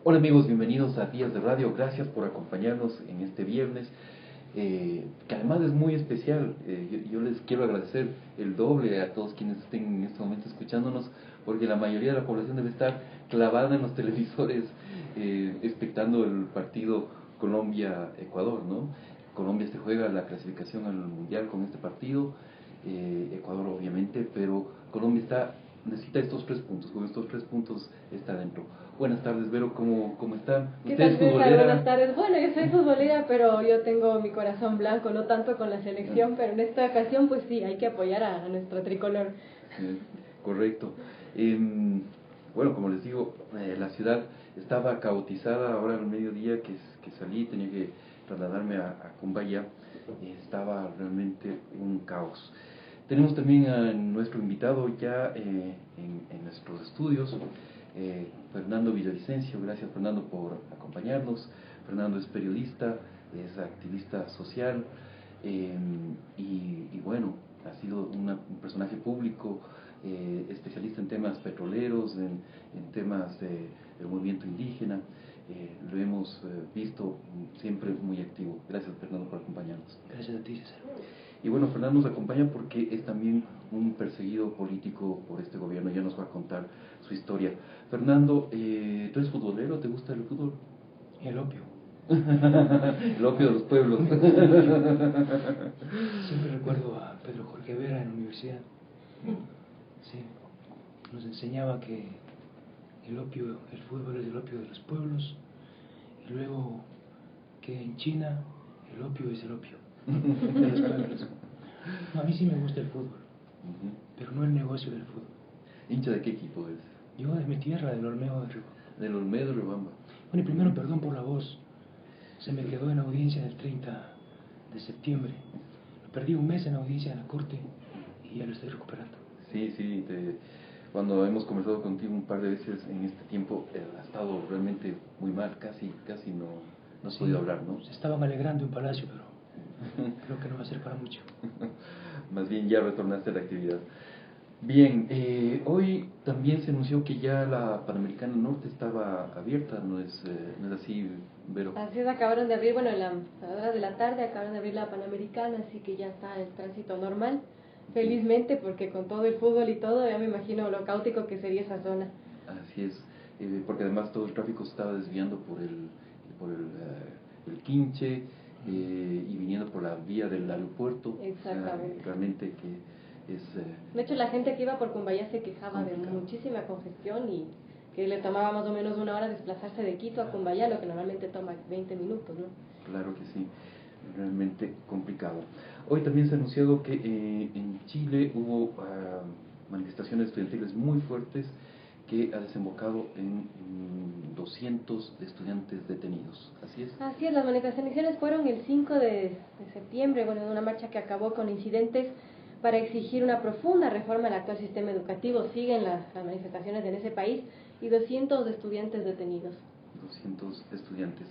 Hola amigos, bienvenidos a Días de Radio. Gracias por acompañarnos en este viernes, que además es muy especial. Yo les quiero agradecer el doble a todos quienes estén en este momento escuchándonos, porque la mayoría de la población debe estar clavada en los televisores, expectando el partido Colombia-Ecuador, ¿no? Colombia se juega la clasificación al Mundial con este partido, Ecuador obviamente, pero Colombia necesita estos 3 puntos. Con estos 3 puntos está dentro. Buenas tardes, Vero, ¿cómo están? ¿Qué ¿Usted es tal, César? futbolera? Buenas tardes. Bueno, yo soy futbolera, pero yo tengo mi corazón blanco, no tanto con la selección, pero en esta ocasión pues sí, hay que apoyar a nuestro tricolor. Correcto. Bueno, como les digo, la ciudad estaba caotizada. Ahora al mediodía que salí, tenía que trasladarme a Cumbaya, estaba realmente un caos. Tenemos también a nuestro invitado ya en nuestros estudios, Fernando Villavicencio. Gracias, Fernando, por acompañarnos. Fernando es periodista, es activista social, y bueno, ha sido un personaje público, especialista en temas petroleros, en temas del movimiento indígena. Lo hemos visto siempre muy activo. Gracias, Fernando, por acompañarnos. Gracias a ti, César. Y bueno, Fernando nos acompaña porque es también un perseguido político por este gobierno. Ya nos va a contar su historia. Fernando, ¿tú eres futbolero? ¿Te gusta el fútbol? El opio. El opio de los pueblos. Siempre recuerdo a Pedro Jorge Vera en la universidad. Sí, nos enseñaba que el fútbol es el opio de los pueblos, y luego que en China el opio es el opio de los pueblos. No, a mí sí me gusta el fútbol, pero no el negocio del fútbol. ¿Hincha de qué equipo es? Yo de mi tierra, del Olmedo de Riobamba. Del Olmedo de Riobamba. Bueno, y primero perdón por la voz. Se me quedó en audiencia del 30 de septiembre. Lo perdí un mes en audiencia en la corte y ya lo estoy recuperando. Sí, cuando hemos conversado contigo un par de veces en este tiempo, ha estado realmente muy mal, casi no has podido hablar, ¿no? Se estaban alegrando en Palacio, pero creo que no va a ser para mucho. Más bien ya retornaste a la actividad. Bien, hoy también se anunció que ya la Panamericana Norte estaba abierta, ¿no es así, Vero? Así es, acabaron de abrir, bueno, a las horas de la tarde acabaron de abrir la Panamericana, así que ya está el tránsito normal. Felizmente, porque con todo el fútbol y todo, ya me imagino lo caótico que sería esa zona. Así es, porque además todo el tráfico se estaba desviando por el Quinche, y viniendo por la vía del aeropuerto. Exactamente. O sea, realmente que es... De hecho, la gente que iba por Cumbaya se quejaba de muchísima congestión y que le tomaba más o menos 1 hora desplazarse de Quito a Cumbaya, lo que normalmente toma 20 minutos, ¿no? Claro que sí, realmente complicado. Hoy también se ha anunciado que en Chile hubo manifestaciones estudiantiles muy fuertes que ha desembocado en 200 estudiantes detenidos. ¿Así es? Así es, las manifestaciones fueron el 5 de septiembre, bueno, en una marcha que acabó con incidentes para exigir una profunda reforma al actual sistema educativo. Siguen las manifestaciones en ese país y 200 estudiantes detenidos. 200 estudiantes.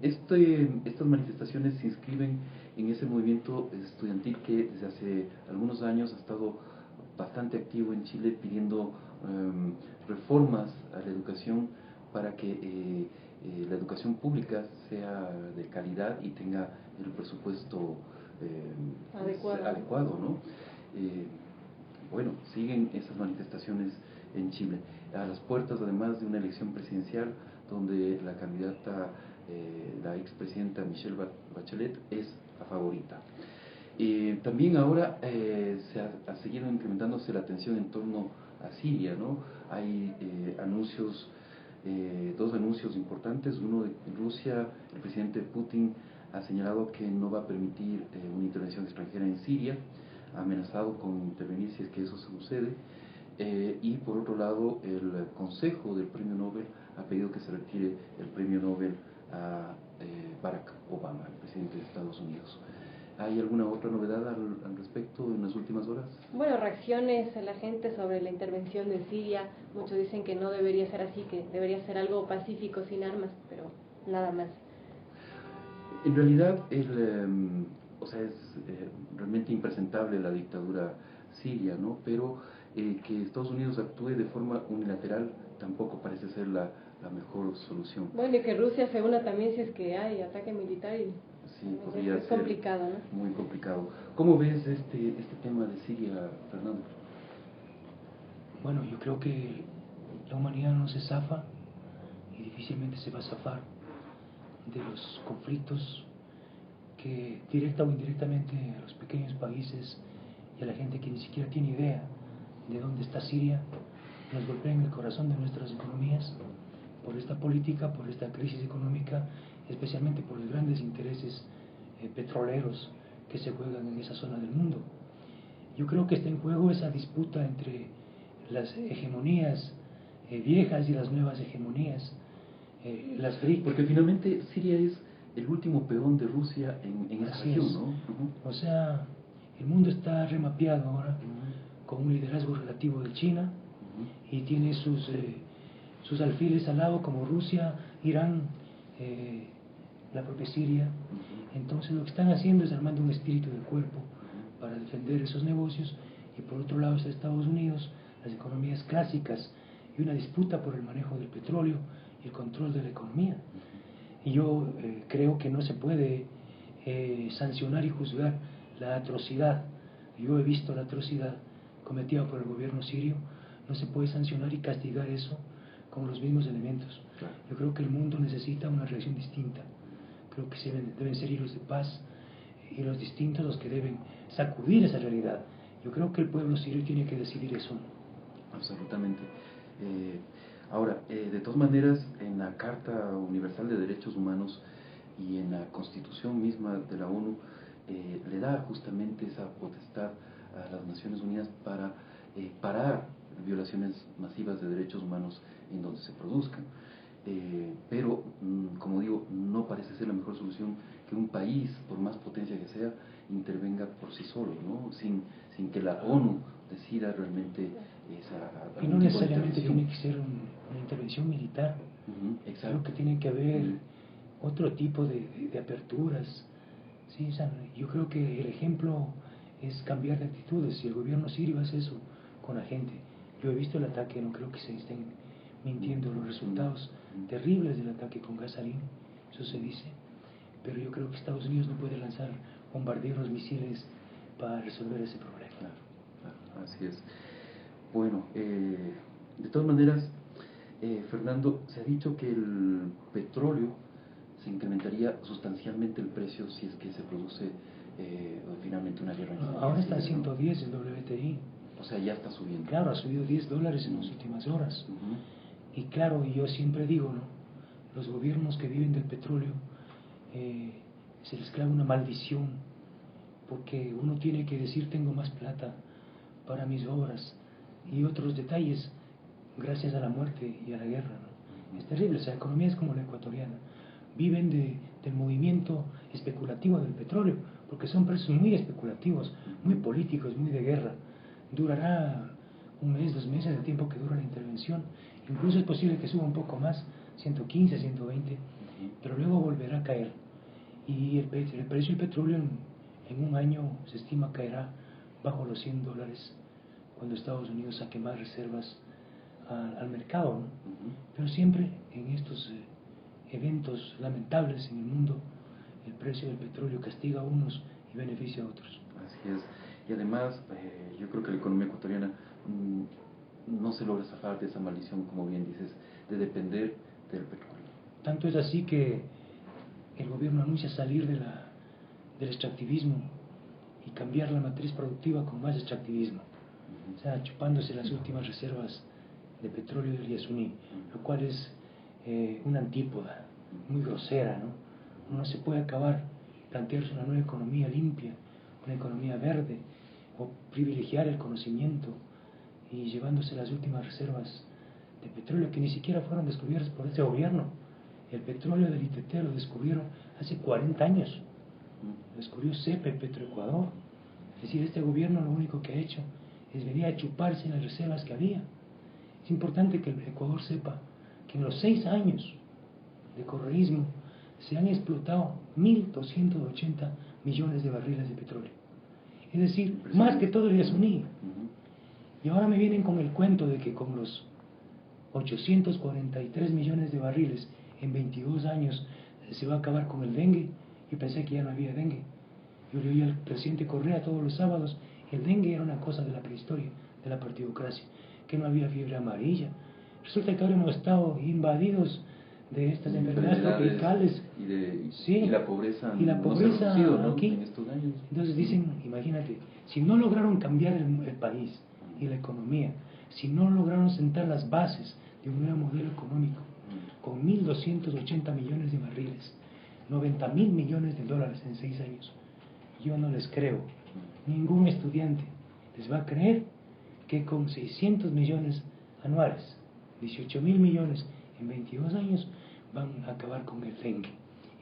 Estas manifestaciones se inscriben en ese movimiento estudiantil que desde hace algunos años ha estado bastante activo en Chile pidiendo reformas a la educación para que la educación pública sea de calidad y tenga el presupuesto adecuado, ¿no? Bueno, siguen esas manifestaciones en Chile, a las puertas además de una elección presidencial donde la candidata, la expresidenta Michelle Bachelet, es la favorita. También ahora ha seguido incrementándose la tensión en torno a Siria, ¿no? Hay dos anuncios importantes. Uno de Rusia, el presidente Putin ha señalado que no va a permitir una intervención extranjera en Siria, ha amenazado con intervenir si es que eso sucede. Y por otro lado, el Consejo del Premio Nobel ha pedido que se retire el Premio Nobel a Barack Obama, el presidente de Estados Unidos. ¿Hay alguna otra novedad al respecto en las últimas horas? Bueno, reacciones de la gente sobre la intervención de Siria. Muchos dicen que no debería ser así, que debería ser algo pacífico, sin armas, pero nada más. En realidad, o sea, es realmente impresentable la dictadura siria, ¿no? Pero que Estados Unidos actúe de forma unilateral tampoco parece ser la mejor solución. Bueno, y que Rusia se una también si es que hay ataque militar y sí, podría es ser complicado, ¿no? muy complicado. ¿Cómo ves este tema de Siria, Fernando? Bueno, yo creo que la humanidad no se zafa y difícilmente se va a zafar de los conflictos que directa o indirectamente a los pequeños países y a la gente que ni siquiera tiene idea de dónde está Siria nos golpean el corazón de nuestras economías por esta política, por esta crisis económica, especialmente por los grandes intereses petroleros que se juegan en esa zona del mundo. Yo creo que está en juego esa disputa entre las hegemonías viejas y las nuevas hegemonías, las BRIC. Porque finalmente Siria es el último peón de Rusia en esa región, ¿no? O sea, el mundo está remapeado ahora con un liderazgo relativo de China y tiene sus alfiles al lado como Rusia, Irán, la propia Siria. Entonces lo que están haciendo es armando un espíritu de cuerpo para defender esos negocios, y por otro lado está Estados Unidos, las economías clásicas, y una disputa por el manejo del petróleo y el control de la economía. Y yo creo que no se puede sancionar y juzgar la atrocidad. Yo he visto la atrocidad cometida por el gobierno sirio. No se puede sancionar y castigar eso con los mismos elementos. Claro. Yo creo que el mundo necesita una reacción distinta. Creo que deben ser hilos de paz y los distintos los que deben sacudir esa realidad. Yo creo que el pueblo sirio tiene que decidir eso. Absolutamente. Ahora, de todas maneras, en la Carta Universal de Derechos Humanos y en la Constitución misma de la ONU, le da justamente esa potestad a las Naciones Unidas para parar violaciones masivas de derechos humanos en donde se produzcan. Pero, como digo, no parece ser la mejor solución que un país, por más potencia que sea, intervenga por sí solo, ¿no? sin que la ONU decida realmente esa... Y no necesariamente tiene que ser una intervención militar. Exacto. Creo que tiene que haber otro tipo de aperturas. ¿Sí? O sea, yo creo que el ejemplo es cambiar de actitudes. Si el gobierno sirio hace eso con la gente, yo he visto el ataque, no creo que se estén mintiendo los resultados terribles del ataque con gasolina, eso se dice, pero yo creo que Estados Unidos no puede lanzar bombarderos, misiles para resolver ese problema. Claro, así es. Bueno, de todas maneras, Fernando, se ha dicho que el petróleo se incrementaría sustancialmente el precio si es que se produce finalmente una guerra. Ahora está a 110 el WTI. O sea, ya está subiendo. Claro, ha subido $10 en las últimas horas. Y claro, yo siempre digo, ¿no? Los gobiernos que viven del petróleo se les clava una maldición, porque uno tiene que decir tengo más plata para mis obras y otros detalles gracias a la muerte y a la guerra, ¿no? Es terrible, o sea, economías como la ecuatoriana viven del movimiento especulativo del petróleo, porque son precios muy especulativos, muy políticos, muy de guerra. Durará un mes, 2 meses, el tiempo que dura la intervención. Incluso es posible que suba un poco más, 115, 120, pero luego volverá a caer. Y el precio del petróleo en un año se estima caerá bajo los $100 cuando Estados Unidos saque más reservas al mercado, ¿no? Pero siempre en estos eventos lamentables en el mundo, el precio del petróleo castiga a unos y beneficia a otros. Así es. Y además, yo creo que la economía ecuatoriana no se logra zafar de esa maldición, como bien dices, de depender del petróleo. Tanto es así que el gobierno anuncia salir del extractivismo y cambiar la matriz productiva con más extractivismo, o sea, chupándose las últimas reservas de petróleo del Yasuní, lo cual es una antípoda muy grosera, ¿no? No se puede acabar plantearse una nueva economía limpia, una economía verde, o privilegiar el conocimiento y llevándose las últimas reservas de petróleo que ni siquiera fueron descubiertas por este gobierno. El petróleo del ITT lo descubrieron hace 40 años, lo descubrió CEPE, Petroecuador. Es decir, este gobierno lo único que ha hecho es venir a chuparse las reservas que había. Es importante que el Ecuador sepa que en los 6 años de correísmo se han explotado 1.280 millones de barriles de petróleo. Es decir, más que todo el Yasuní. Y ahora me vienen con el cuento de que con los 843 millones de barriles en 22 años se va a acabar con el dengue. Yo pensé que ya no había dengue. Yo le oía al presidente Correa todos los sábados. El dengue era una cosa de la prehistoria, de la partidocracia, que no había fiebre amarilla. Resulta que ahora hemos estado invadidos de estas enfermedades tropicales. Y la pobreza, y la pobreza no se ha reducido, ¿no? aquí. En estos años. Entonces dicen, imagínate, si no lograron cambiar el país y la economía, si no lograron sentar las bases de un nuevo modelo económico, con 1.280 millones de barriles, 90.000 millones de dólares en 6 años, yo no les creo. Ningún estudiante les va a creer que con 600 millones anuales, 18.000 millones en 22 años, van a acabar con el dengue.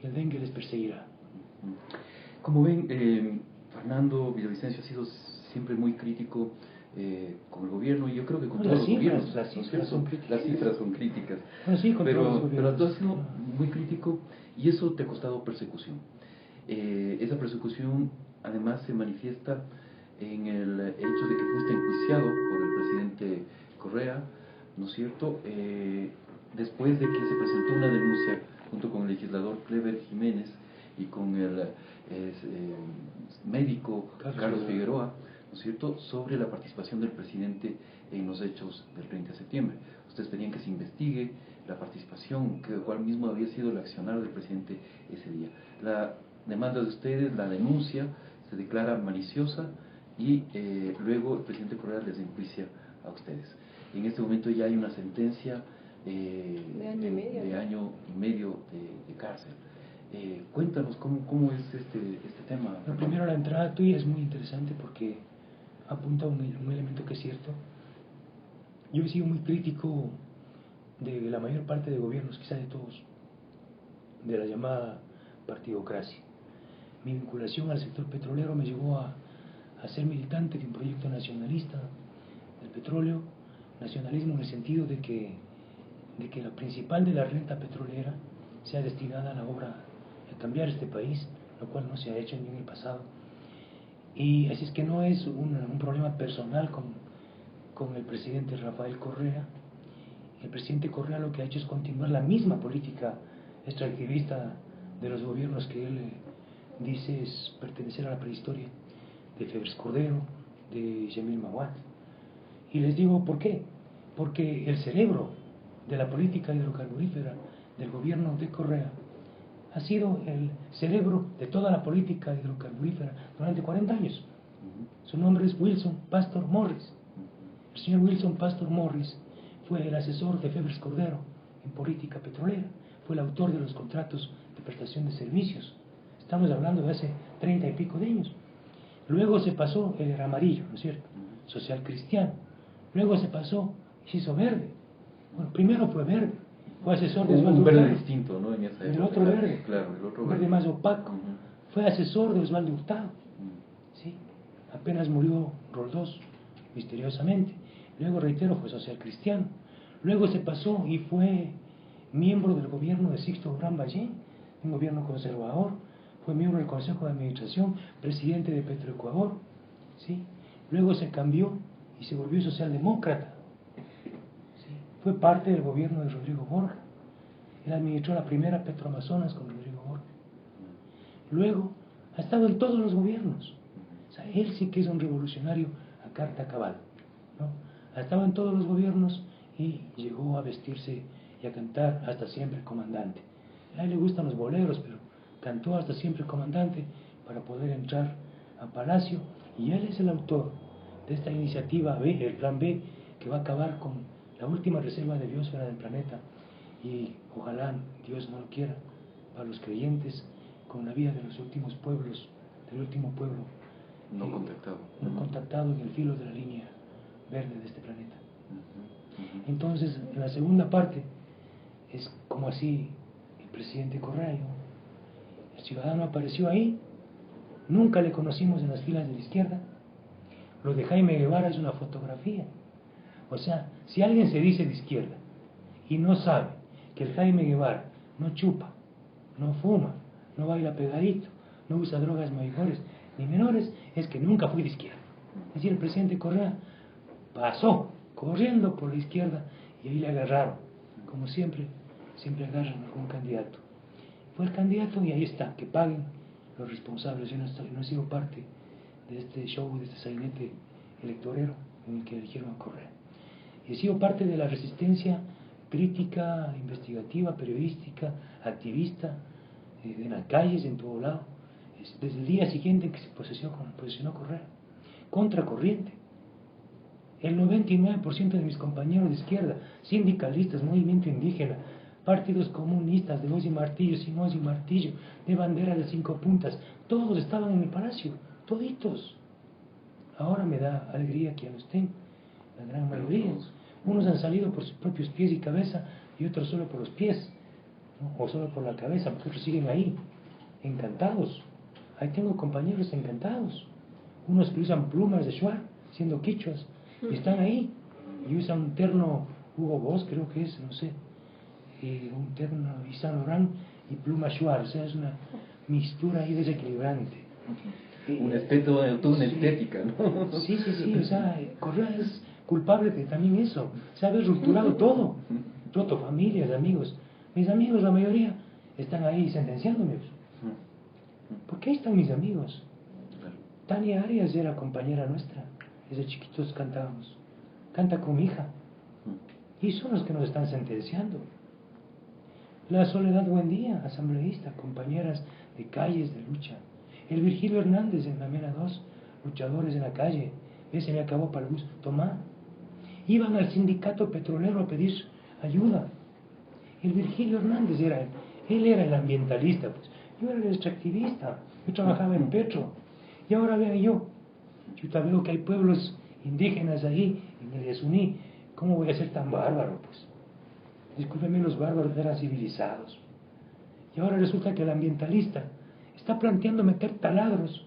Y el dengue les perseguirá. Como ven, Fernando Villavicencio ha sido siempre muy crítico con el gobierno, y yo creo que con todos los gobiernos. Las cifras son críticas. Las cifras son críticas. Bueno, sí, con todos los gobiernos. Pero tú has sido muy crítico, y eso te ha costado persecución. Esa persecución además se manifiesta en el hecho de que fuiste enjuiciado por el presidente Correa, ¿no es cierto? Después de que se presentó una denuncia junto con el legislador Clever Jiménez y con el médico Carlos Figueroa, ¿no es cierto?, sobre la participación del presidente en los hechos del 30 de septiembre. Ustedes pedían que se investigue la participación, cuál mismo había sido el accionar del presidente ese día. La demanda de ustedes, la denuncia, se declara maliciosa, y luego el presidente Correa les enjuicia a ustedes. En este momento ya hay una sentencia de año y medio de cárcel. Cuéntanos cómo es este tema. Lo primero, la entrada tuya es muy interesante porque apunta a un elemento que es cierto. Yo he sido muy crítico de la mayor parte de gobiernos, quizá de todos, de la llamada partidocracia. Mi vinculación al sector petrolero me llevó a ser militante de un proyecto nacionalista del petróleo, nacionalismo en el sentido de que la principal de la renta petrolera sea destinada a la obra de cambiar este país, lo cual no se ha hecho ni en el pasado. Y así es que no es un problema personal con el presidente Rafael Correa. El presidente Correa lo que ha hecho es continuar la misma política extractivista de los gobiernos que él dice es pertenecer a la prehistoria, de Febres Cordero, de Yamil Mahuad. Y les digo ¿por qué? Porque el cerebro de la política hidrocarburífera del gobierno de Correa ha sido el cerebro de toda la política hidrocarburífera durante 40 años. Su nombre es Wilson Pastor Morris. El señor Wilson Pastor Morris fue el asesor de Febres Cordero en política petrolera, fue el autor de los contratos de prestación de servicios. Estamos hablando de hace 30 y pico de años. Luego se pasó, él era amarillo, ¿no es cierto?, social cristiano. Luego se pasó, se hizo verde. Bueno, primero fue verde, fue asesor de Osvaldo Hurtado. Un verde distinto, ¿no? En esa época. El otro verde, claro, el otro verde más opaco. Fue asesor de Osvaldo Hurtado. ¿Sí? Apenas murió Roldós, misteriosamente. Luego, reitero, fue social cristiano. Luego se pasó y fue miembro del gobierno de Sixto Durán Ballén, un gobierno conservador. Fue miembro del Consejo de Administración, presidente de Petroecuador, ¿sí? Luego se cambió y se volvió socialdemócrata, ¿sí? Fue parte del gobierno de Rodrigo Borja. Él administró la primera Petroamazonas con Rodrigo Borja. Luego ha estado en todos los gobiernos. O sea, él sí que es un revolucionario a carta cabal, ¿no? Ha estado en todos los gobiernos y llegó a vestirse y a cantar Hasta Siempre Comandante. A él le gustan los boleros, pero cantó Hasta Siempre Comandante para poder entrar a Palacio, y él es el autor de esta iniciativa B, el Plan B, que va a acabar con la última reserva de biosfera del planeta, y ojalá Dios no lo quiera, para los creyentes, con la vida de los últimos pueblos, del último pueblo no contactado, no contactado en el filo de la línea verde de este planeta. Entonces, en la segunda parte es como así el presidente Correa, el ciudadano apareció ahí, nunca le conocimos en las filas de la izquierda. Lo de Jaime Guevara es una fotografía. O sea, si alguien se dice de izquierda y no sabe que el Jaime Guevara no chupa, no fuma, no baila pegadito, no usa drogas mayores ni menores, es que nunca fue de izquierda. Es decir, el presidente Correa pasó corriendo por la izquierda y ahí le agarraron. Como siempre agarran a algún candidato. Fue el candidato y ahí está, que paguen los responsables. Yo no he sido parte de este show, de este sainete electorero en el que eligieron a Correa. Y he sido parte de la resistencia crítica, investigativa, periodística, activista, en las calles, en todo lado, desde el día siguiente que se posicionó Correa, contracorriente. El 99% de mis compañeros de izquierda, sindicalistas, movimiento indígena, partidos comunistas de hoz y martillo, sin hoz y martillo, de bandera de 5 puntas, todos estaban en el palacio, toditos. Ahora me da alegría que ya no estén, la gran mayoría. Unos han salido por sus propios pies y cabeza y otros solo por los pies, ¿no? O solo por la cabeza, porque otros siguen ahí, encantados. Ahí tengo compañeros encantados, unos que usan plumas de shuar, siendo quichuas, y están ahí, y usan un terno Hugo Boss, creo que es, no sé, un terno Yves Saint Laurent y pluma shuar, o sea, es una mixtura ahí desequilibrante. Toda una estética, ¿no? Sí, o sea, Correa es culpable de también eso, se ha rupturado todo, roto familias, amigos. Mis amigos, la mayoría, están ahí sentenciándome. ¿Por qué están mis amigos? Tania Arias era compañera nuestra, desde chiquitos cantábamos, canta con mi hija, y son los que nos están sentenciando. La Soledad Buendía, asambleísta, compañeras de calles de lucha. El Virgilio Hernández en la Mena 2, luchadores en la calle, ese me acabó para el bus, tomá. Iban al sindicato petrolero a pedir ayuda. El Virgilio Hernández él era el ambientalista, pues. Yo era el extractivista, yo trabajaba en Petro. Y ahora vean yo veo que hay pueblos indígenas ahí, en el Yasuní. ¿Cómo voy a ser tan bárbaro, pues? Discúlpenme, los bárbaros eran civilizados. Y ahora resulta que el ambientalista está planteando meter taladros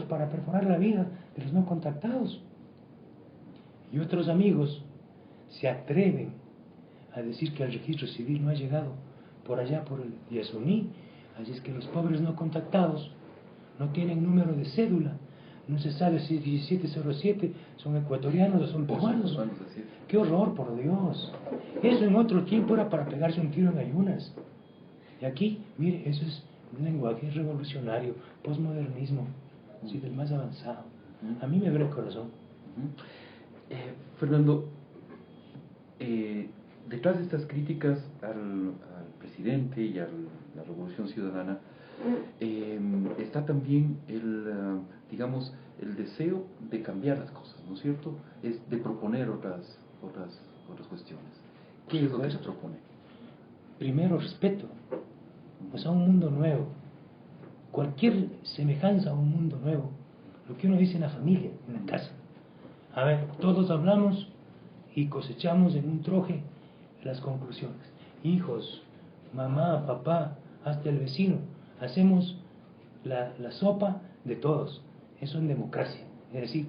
para perforar la vida de los no contactados. Y otros amigos se atreven a decir que el registro civil no ha llegado por allá, por el Yasuní. Así es que los pobres no contactados no tienen número de cédula. No se sabe si 1707 son ecuatorianos o son peruanos. ¡Qué horror, por Dios! Eso en otro tiempo era para pegarse un tiro en ayunas. Y aquí, mire, eso es un lenguaje revolucionario, posmodernismo, sí, del más avanzado. A mí me abre el corazón. Fernando, detrás de estas críticas al presidente y a la Revolución Ciudadana, está también digamos, el deseo de cambiar las cosas, ¿no es cierto? Es de proponer otras cuestiones. ¿Qué es lo que se propone? Primero, respeto, pues a un mundo nuevo. Cualquier semejanza a un mundo nuevo, lo que uno dice en la familia, en la casa. A ver, todos hablamos y cosechamos en un troje las conclusiones. Hijos, mamá, papá, hasta el vecino, hacemos la sopa de todos. Eso en democracia. Es decir,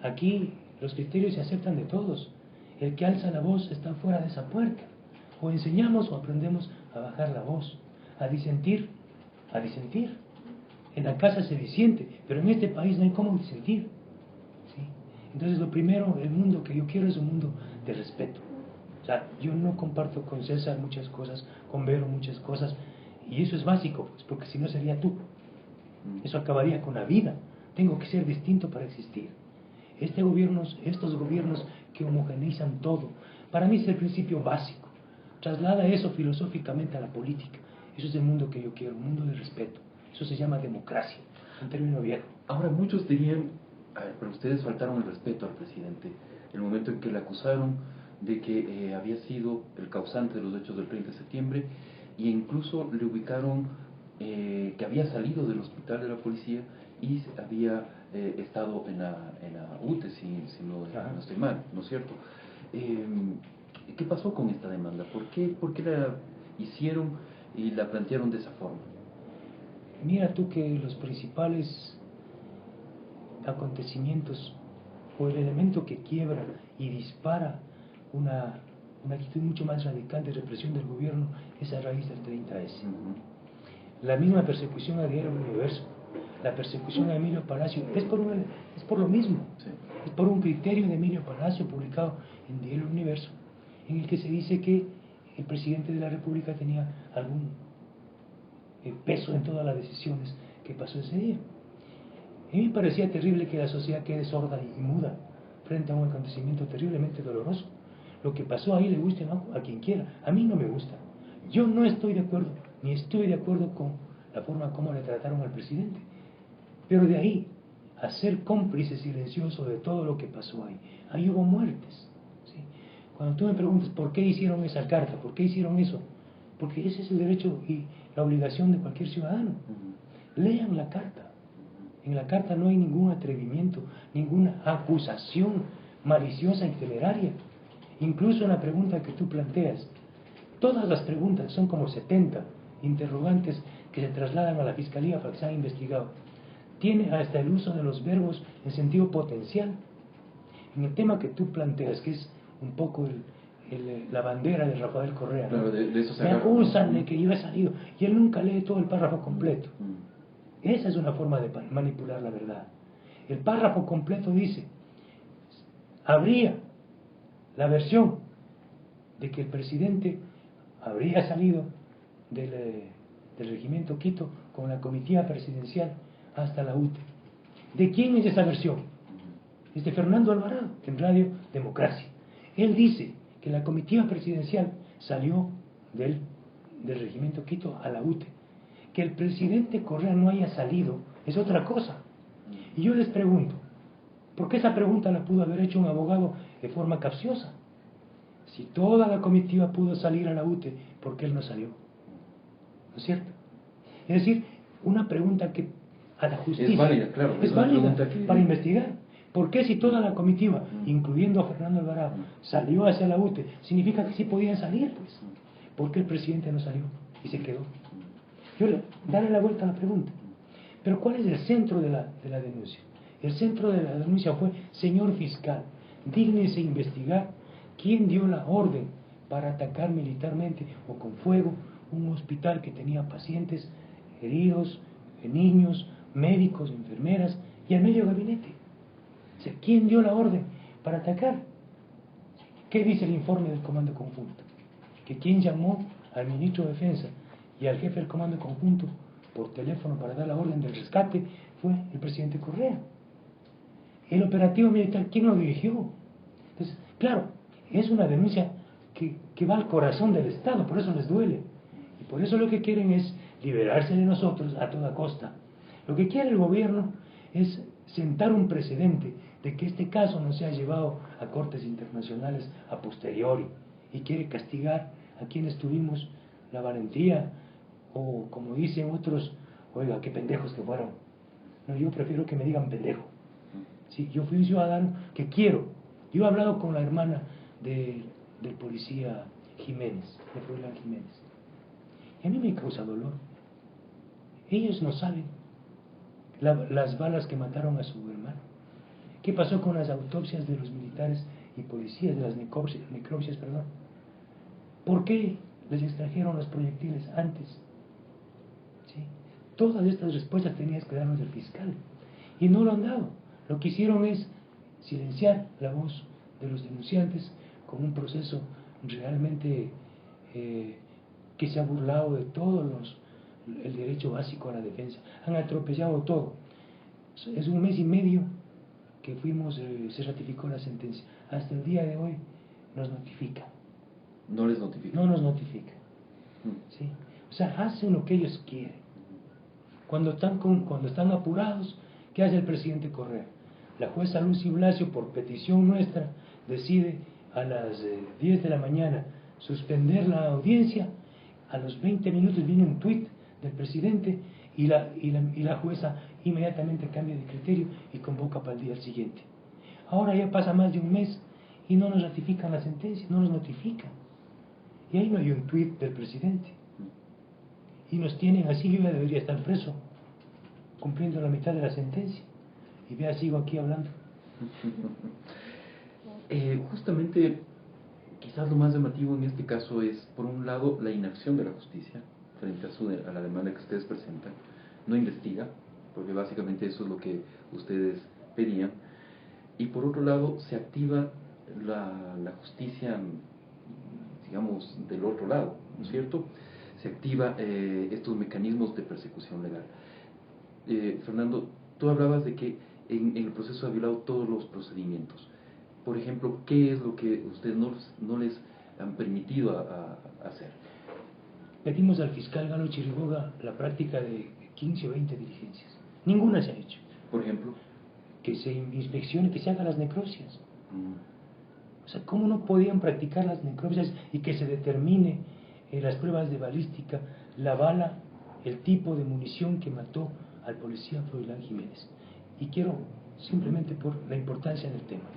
aquí los criterios se aceptan de todos. El que alza la voz está fuera de esa puerta. O enseñamos o aprendemos a bajar la voz, a disentir, a disentir. En la casa se disiente, pero en este país no hay cómo disentir. ¿Sí? Entonces lo primero, el mundo que yo quiero es un mundo de respeto. O sea, yo no comparto con César muchas cosas, con Vero muchas cosas, y eso es básico, pues, porque si no sería tú. Eso acabaría con la vida. Tengo que ser distinto para existir. Estos gobiernos que homogeneizan todo, para mí es el principio básico. Traslada eso filosóficamente a la política. Eso es el mundo que yo quiero, un mundo de respeto. Eso se llama democracia, un término viejo. Ahora, muchos dirían, pero ustedes faltaron el respeto al presidente. El momento en que le acusaron de que había sido el causante de los hechos del 30 de septiembre, e incluso le ubicaron que había salido del hospital de la policía y había estado en la UTE, si no estoy mal, ¿no es cierto? ¿Qué pasó con esta demanda? ¿Por qué la hicieron y la plantearon de esa forma? Mira tú que los principales acontecimientos o el elemento que quiebra y dispara una actitud mucho más radical de represión del gobierno es a raíz del 30S. La misma persecución a Diario del Universo, la persecución a Emilio Palacio, es por lo mismo. Sí. Es por un criterio de Emilio Palacio publicado en Diario Universo, en el que se dice que el presidente de la República tenía algún peso en todas las decisiones que pasó ese día. A mí me parecía terrible que la sociedad quede sorda y muda frente a un acontecimiento terriblemente doloroso. Lo que pasó ahí le guste a quien quiera. A mí no me gusta. Yo no estoy de acuerdo, ni estoy de acuerdo con la forma como le trataron al presidente. Pero de ahí a ser cómplice silencioso de todo lo que pasó ahí hubo muertes. ¿Sí? Cuando tú me preguntas por qué hicieron esa carta, por qué hicieron eso, porque ese es el derecho y la obligación de cualquier ciudadano. Lean la carta. En la carta no hay ningún atrevimiento, ninguna acusación maliciosa y temeraria. Incluso en la pregunta que tú planteas, todas las preguntas, son como 70 interrogantes que se trasladan a la Fiscalía para que sean investigados. Tiene hasta el uso de los verbos en sentido potencial. En el tema que tú planteas, que es un poco la bandera de Rafael Correa, claro, de eso se me agarra. acusan de que yo he salido, y él nunca lee todo el párrafo completo. Esa es una forma de manipular la verdad. El párrafo completo dice, habría la versión de que el presidente habría salido del regimiento Quito con la comitiva presidencial hasta la UTE. ¿De quién es esa versión? Es de Fernando Alvarado, en Radio Democracia. Él dice que la comitiva presidencial salió del regimiento Quito a la UTE. Que el presidente Correa no haya salido es otra cosa. Y yo les pregunto, ¿por qué esa pregunta la pudo haber hecho un abogado de forma capciosa? Si toda la comitiva pudo salir a la UTE, ¿por qué él no salió? ¿No es cierto? Es decir, una pregunta que a la justicia es válida, claro, es válida para investigar. ¿Por qué si toda la comitiva, incluyendo a Fernando Alvarado, salió hacia la UTE, significa que sí podían salir, pues? ¿Por qué el presidente no salió y se quedó? Yo daré la vuelta a la pregunta. Pero ¿cuál es el centro de la denuncia? El centro de la denuncia fue, señor fiscal, dígnese investigar quién dio la orden para atacar militarmente o con fuego un hospital que tenía pacientes heridos, niños, médicos, enfermeras y al medio gabinete. O sea, ¿quién dio la orden para atacar? ¿Qué dice el informe del Comando Conjunto? Que quien llamó al ministro de Defensa y al jefe del Comando Conjunto por teléfono para dar la orden del rescate fue el presidente Correa. El operativo militar, ¿quién lo dirigió? Entonces, claro, es una denuncia que va al corazón del Estado, por eso les duele. Y por eso lo que quieren es liberarse de nosotros a toda costa. Lo que quiere el gobierno es sentar un precedente de que este caso no sea llevado a cortes internacionales a posteriori, y quiere castigar a quienes tuvimos la valentía, o como dicen otros, oiga, qué pendejos que fueron. No, yo prefiero que me digan pendejo. Sí, yo fui un ciudadano que quiero. Yo he hablado con la hermana del policía Jiménez, de Froilán Jiménez, y a mí me causa dolor. Ellos no saben las balas que mataron a su hermano. ¿Qué pasó con las autopsias de los militares y policías, de las necropsias, perdón? ¿Por qué les extrajeron los proyectiles antes? ¿Sí? Todas estas respuestas tenías que darnos el fiscal, y no lo han dado. Lo que hicieron es silenciar la voz de los denunciantes con un proceso realmente que se ha burlado de todos el derecho básico a la defensa. Han atropellado todo. Es un mes y medio que se ratificó la sentencia. Hasta el día de hoy nos notifica. No les notifica. No nos notifica. ¿Sí? O sea, hacen lo que ellos quieren. Cuando están apurados, ¿qué hace el presidente Correa? La jueza Lucy Blasio, por petición nuestra, decide a las 10 de la mañana suspender la audiencia. A los 20 minutos viene un tuit del presidente y la jueza inmediatamente cambia de criterio y convoca para el día siguiente. Ahora ya pasa más de un mes y no nos ratifican la sentencia, no nos notifican. Y ahí no hay un tuit del presidente. Y nos tienen así. Yo ya debería estar preso, cumpliendo la mitad de la sentencia. Y vea, sigo aquí hablando. Justamente, quizás lo más llamativo en este caso es, por un lado, la inacción de la justicia frente a la demanda que ustedes presentan. No investiga, porque básicamente eso es lo que ustedes pedían. y por otro lado se activa la justicia, digamos, del otro lado, ¿no es cierto? Se activa estos mecanismos de persecución legal. Fernando, tú hablabas de que en el proceso ha violado todos los procedimientos. Por ejemplo, ¿qué es lo que ustedes no les han permitido hacer? Pedimos al fiscal Galo Chiriboga la práctica de 15 o 20 diligencias. Ninguna se ha hecho. Por ejemplo, que se inspeccione, que se hagan las necropsias. O sea, ¿cómo no podían practicar las necropsias y que se determine las pruebas de balística, la bala, el tipo de munición que mató al policía Froilán Jiménez? Y quiero, simplemente por la importancia del tema,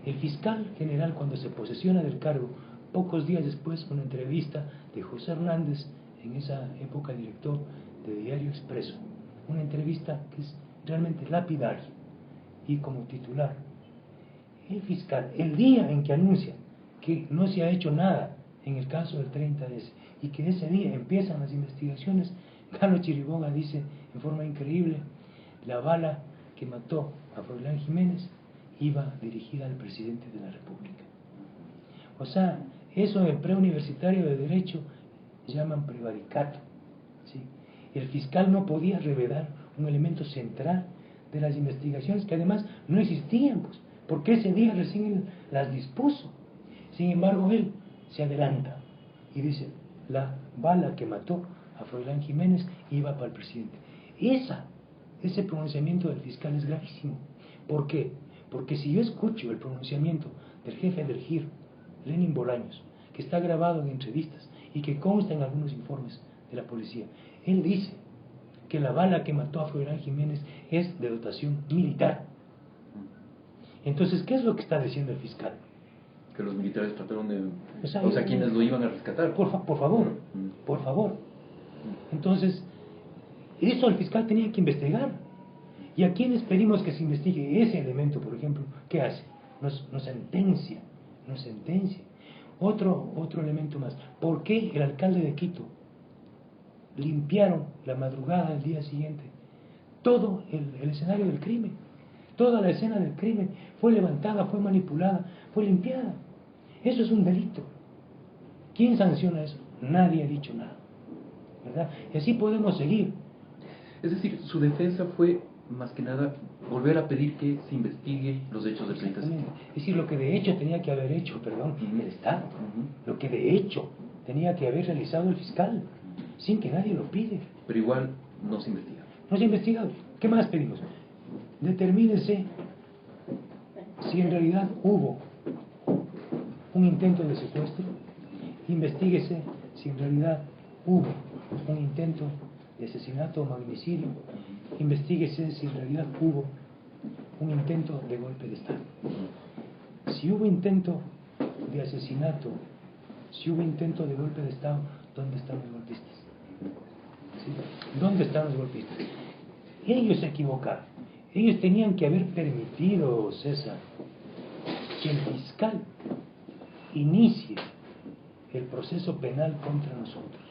el fiscal general, cuando se posesiona del cargo, pocos días después, una entrevista de José Hernández, en esa época director de Diario Expreso, una entrevista que es realmente lapidaria, y como titular, el fiscal, el día en que anuncia que no se ha hecho nada en el caso del 30S y que ese día empiezan las investigaciones, Galo Chiriboga dice en forma increíble: la bala que mató a Froilán Jiménez iba dirigida al presidente de la República. O sea, eso en el preuniversitario de Derecho llaman prevaricato, ¿sí? El fiscal no podía revelar un elemento central de las investigaciones, que además no existían, pues, porque ese día recién él las dispuso. Sin embargo, él se adelanta y dice: la bala que mató a Froilán Jiménez iba para el presidente. Ese pronunciamiento del fiscal es gravísimo. ¿Por qué? Porque si yo escucho el pronunciamiento del jefe del GIR, Lenin Bolaños, que está grabado en entrevistas y que consta en algunos informes de la policía, él dice que la bala que mató a Froilán Jiménez es de dotación militar. Entonces, ¿qué es lo que está diciendo el fiscal? Que los militares trataron de... O sea, quienes lo iban a rescatar. Por favor, por favor. Entonces, eso el fiscal tenía que investigar. ¿Y a quiénes pedimos que se investigue ese elemento, por ejemplo? ¿Qué hace? Nos sentencia. Otro elemento más. ¿Por qué el alcalde de Quito limpiaron la madrugada del día siguiente todo el escenario del crimen? Toda la escena del crimen fue levantada, fue manipulada, fue limpiada. Eso es un delito. ¿Quién sanciona eso? Nadie ha dicho nada, ¿verdad? Y así podemos seguir. Es decir, su defensa fue, más que nada, volver a pedir que se investigue los hechos del 30 de septiembre. Es decir, lo que de hecho tenía que haber hecho, el Estado, lo que de hecho tenía que haber realizado el fiscal, sin que nadie lo pide. Pero igual no se investiga. No se ha investigado. ¿Qué más pedimos? Determínese si en realidad hubo un intento de secuestro, investíguese si en realidad hubo un intento de asesinato o magnicidio, investíguese si en realidad hubo un intento de golpe de Estado. Si hubo intento de asesinato, si hubo intento de golpe de Estado, ¿dónde están los golpistas? ¿Sí? ¿Dónde están los golpistas? Ellos se equivocaron. Ellos tenían que haber permitido, César, que el fiscal inicie el proceso penal contra nosotros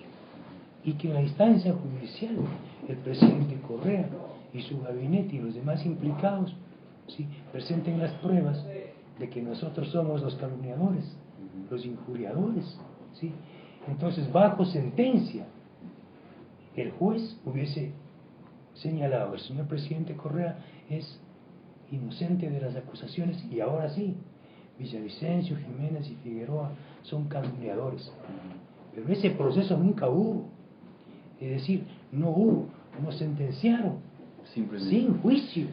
y que en la instancia judicial el presidente Correa y su gabinete y los demás implicados, ¿sí?, presenten las pruebas de que nosotros somos los calumniadores, los injuriadores, ¿sí? Entonces, bajo sentencia, el juez hubiese señalado: el señor presidente Correa es inocente de las acusaciones, y ahora sí, Villavicencio, Jiménez y Figueroa son calumniadores. Pero ese proceso nunca hubo. Es decir, no hubo, nos sentenciaron sin juicio,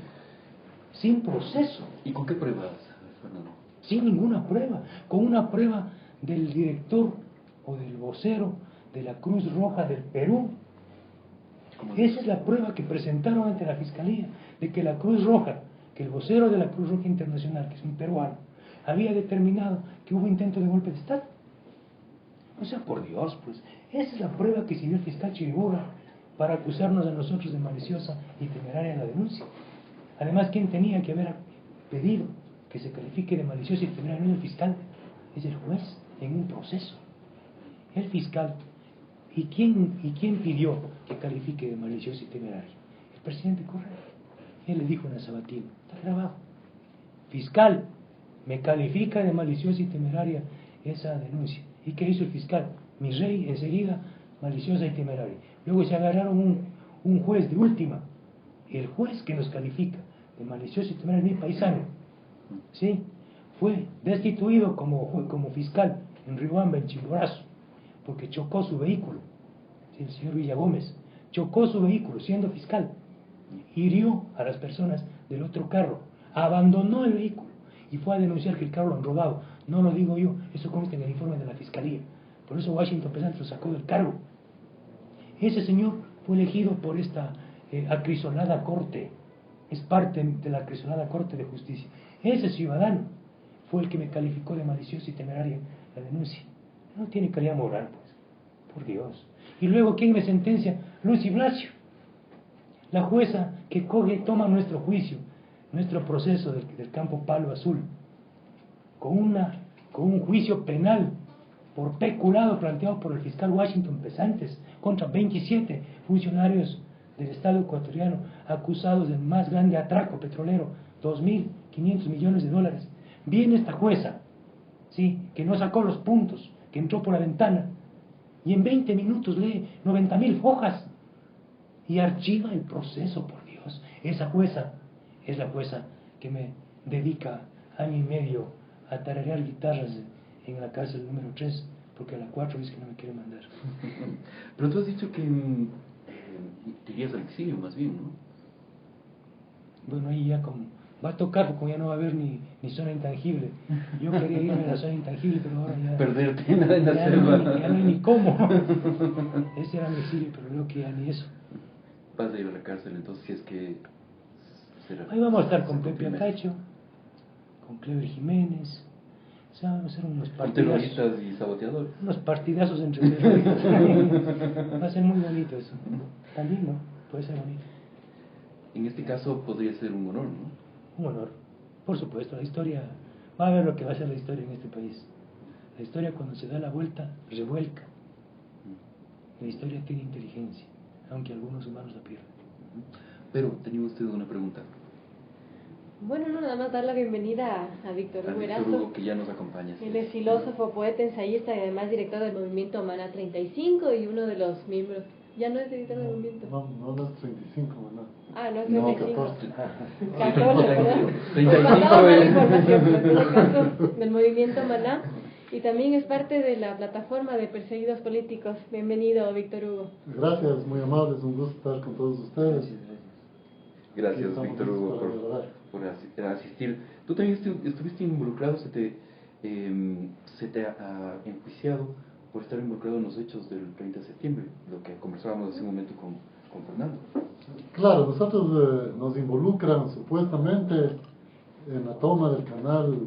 sin proceso. ¿Y con qué pruebas, Fernando? Sin ninguna prueba, con una prueba del director o del vocero de la Cruz Roja del Perú. Esa es la prueba que presentaron ante la Fiscalía, de que la Cruz Roja, que el vocero de la Cruz Roja Internacional, que es un peruano, había determinado que hubo intento de golpe de Estado. O sea, por Dios, pues, esa es la prueba que sirvió el fiscal Chiriboga para acusarnos a nosotros de maliciosa y temeraria la denuncia. Además, ¿quién tenía que haber pedido que se califique de maliciosa y temeraria? No el fiscal, es el juez en un proceso. El fiscal. ¿Y quién pidió que califique de malicioso y temerario? El presidente Correa. Él le dijo en la sabatina, está grabado. fiscal me califica de maliciosa y temeraria esa denuncia. ¿Y qué hizo el fiscal? Mi rey, enseguida, maliciosa y temeraria. Luego se agarraron un juez de última. El juez que nos califica de malicioso y temerario, mi paisano, ¿sí?, fue destituido como fiscal en Riobamba, en Chimborazo, porque chocó su vehículo. ¿Sí? El señor Villagómez chocó su vehículo siendo fiscal, hirió a las personas del otro carro, abandonó el vehículo y fue a denunciar que el carro lo han robado. No lo digo yo, eso consta en el informe de la fiscalía. Por eso Washington Pesante lo sacó del cargo. Ese señor fue elegido por esta acrisolada corte, es parte de la acrisolada corte de justicia. Ese ciudadano fue el que me calificó de maliciosa y temeraria la denuncia. No tiene calidad moral, pues, por Dios. Y luego, ¿quién me sentencia? Lucy Blasio, la jueza que toma nuestro juicio, nuestro proceso del campo Palo Azul, con un juicio penal por peculado planteado por el fiscal Washington Pesantes contra 27 funcionarios del Estado ecuatoriano acusados del más grande atraco petrolero, 2.500 millones de dólares. Viene esta jueza, ¿sí?, que no sacó los puntos, que entró por la ventana y en 20 minutos lee 90.000 hojas y archiva el proceso, por Dios. Esa jueza es la jueza que me dedica año y medio a tararear guitarras en la cárcel número 3, porque a la 4 dice que no me quiere mandar. Pero tú has dicho que te irías al exilio más bien, ¿no? Bueno, ahí ya como va a tocar, porque ya no va a haber ni zona intangible. Yo quería irme a la zona intangible, pero ahora ya... Perderte nada en la selva. Ya no hay ni cómo. Ese era mi exilio, pero creo que ya ni eso. Vas a ir a la cárcel, entonces, si es que... Ahí vamos a estar con Pepe Acacho, con Clever Jiménez. O sea, vamos a hacer unos partidazos. Terroristas y saboteadores. Unos partidazos entre terroristas. Va a ser muy bonito eso. También, ¿no? Puede ser bonito. En este caso podría ser un honor, ¿no? Un honor. Por supuesto, la historia... Va a ver lo que va a ser la historia en este país. La historia, cuando se da la vuelta, revuelca. La historia tiene inteligencia, aunque algunos humanos la pierden. Pero tenía usted una pregunta. Bueno, no, nada más dar la bienvenida a Víctor Hugo Víctor Hugo, que ya nos acompaña. Él es filósofo, poeta, ensayista y además director del movimiento Maná 35 y uno de los miembros. ¿Ya no es director del movimiento? No es 35, Maná. Ah, no es No, 35. 14. 14, ¿verdad? 35 Pasaba mala es. información, pero en este caso del movimiento Maná. Y también es parte de la plataforma de perseguidos políticos. Bienvenido, Víctor Hugo. Gracias, muy amable, es un gusto estar con todos ustedes. Gracias, Estamos Víctor Hugo, listos para grabar. por asistir. Tú también estuviste involucrado, se te ha enjuiciado por estar involucrado en los hechos del 30 de septiembre, lo que conversábamos hace un momento con Fernando. Claro, nosotros nos involucran supuestamente en la toma del canal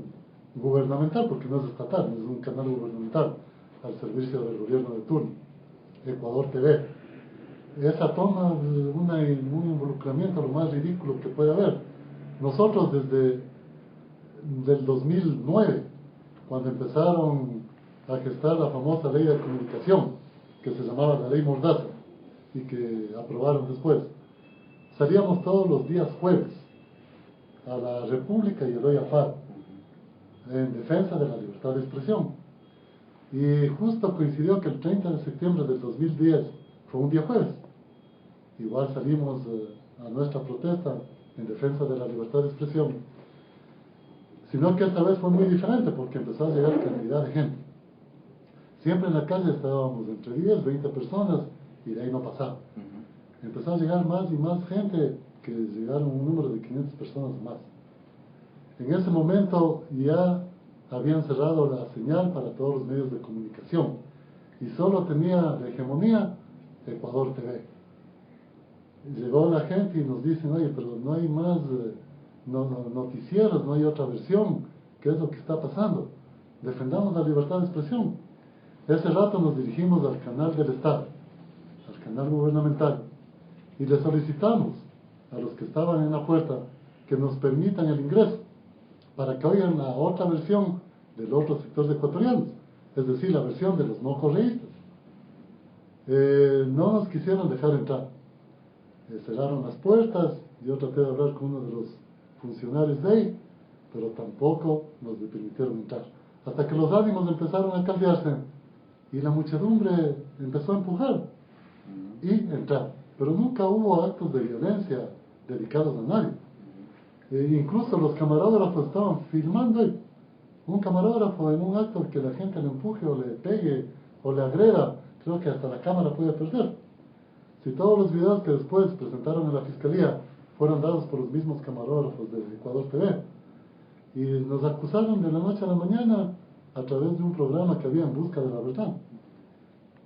gubernamental, porque no es estatal, es un canal gubernamental al servicio del gobierno de turno, Ecuador TV. Esa toma es un involucramiento lo más ridículo que puede haber. Nosotros desde el 2009, cuando empezaron a gestar la famosa ley de comunicación, que se llamaba la ley Mordaza, y que aprobaron después, salíamos todos los días jueves a la República y el Hoy Afar en defensa de la libertad de expresión. Y justo coincidió que el 30 de septiembre del 2010 fue un día jueves. Igual salimos a nuestra protesta en defensa de la libertad de expresión, sino que esta vez fue muy diferente porque empezó a llegar cantidad de gente. Siempre en la calle estábamos entre 10, 20 personas y de ahí no pasaba. Empezó a llegar más y más gente, que llegaron un número de 500 personas más. En ese momento ya habían cerrado la señal para todos los medios de comunicación y solo tenía de hegemonía Ecuador TV. Llegó la gente y nos dicen, oye, pero no hay más noticieros, no hay otra versión. ¿Qué es lo que está pasando? Defendamos la libertad de expresión. Ese rato nos dirigimos al canal del Estado, al canal gubernamental, y le solicitamos a los que estaban en la puerta que nos permitan el ingreso para que oigan la otra versión del otro sector de ecuatorianos, es decir, la versión de los no correístas. No nos quisieron dejar entrar. Cerraron las puertas. Yo traté de hablar con uno de los funcionarios de ahí pero tampoco nos permitieron entrar. Hasta que los ánimos empezaron a caldearse y la muchedumbre empezó a empujar y entrar. Pero nunca hubo actos de violencia dedicados a nadie. Incluso los camarógrafos estaban filmando ahí. Un camarógrafo en un acto que la gente le empuje o le pegue o le agreda, creo que hasta la cámara puede perder. Si todos los videos que después presentaron en la fiscalía fueron dados por los mismos camarógrafos de Ecuador TV, y nos acusaron de la noche a la mañana a través de un programa que había en busca de la verdad,